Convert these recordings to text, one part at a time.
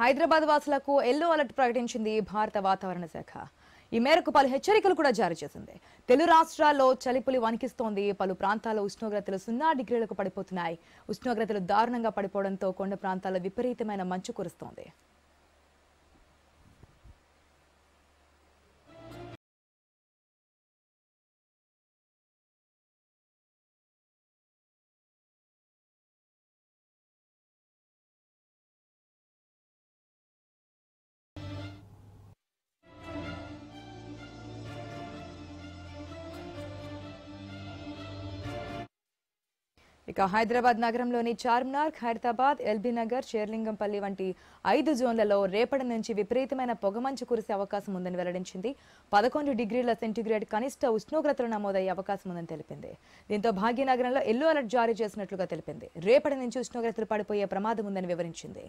హైదరాబాద్ వాసులకు yellow alert ప్రకటించింది భారత వాతావరణ శాఖ. ఈ మేరకు పలు హెచ్చరికలు కూడా జారీ చేసింది. తెలుగు రాష్ట్రాల్లో చలిపులి వణికిస్తోంది. పలు ప్రాంతాల్లో ఉష్ణోగ్రతలు 0 డిగ్రీలకు పడిపోతున్నాయి. ఉష్ణోగ్రతలు దారుణంగా పడిపోవడంతో కొండ ప్రాంతాల్లో విపరీతమైన మంచు కురుస్తోంది. ఇక హైదరాబాద్ నగరంలోని చార్మినార్, ఖైరతాబాద్, ఎల్బీ నగర్, షేర్లింగంపల్లి వంటి 5 జోన్లలో రేపటి నుంచి విపరీతమైన పొగమంచు కురిసే అవకాశం ఉందని వెల్లడించింది. 11 డిగ్రీల సెంటీగ్రేడ్ కనిష్ట ఉష్ణోగ్రతలు నమోదయ్యే అవకాశం ఉందని తెలిపింది. దీంతో భాగ్యనగరంలో ఎల్లో అలర్ట్ జారీ చేసినట్లుగా తెలిపింది. రేపటి నుంచి ఉష్ణోగ్రతలు పడిపోయే ప్రమాదం ఉందని వివరించింది.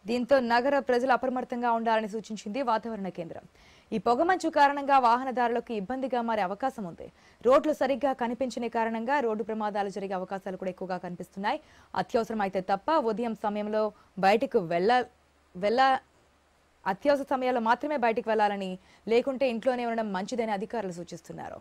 దీంతో నగర ప్రజలు అప్రమత్తంగా ఉండాలని సూచించింది వాతావరణ కేంద్రం. ఈ పొగమంచు కారణంగా వాహనదారులకు ఇబ్బందిగా మారే అవకాశం ఉంది. రోడ్లు సరిగ్గా కనిపించని కారణంగా రోడ్డు ప్రమాదాలు జరిగే అవకాశాలు కూడా ఎక్కువగా కనిపిస్తున్నాయి. అత్యవసరం అయితే తప్ప ఉదయం సమయంలో బయటకు అత్యవసర సమయాల్లో మాత్రమే బయటకు వెళ్లాలని, లేకుంటే ఇంట్లోనే ఉండడం మంచిదని అధికారులు సూచిస్తున్నారు.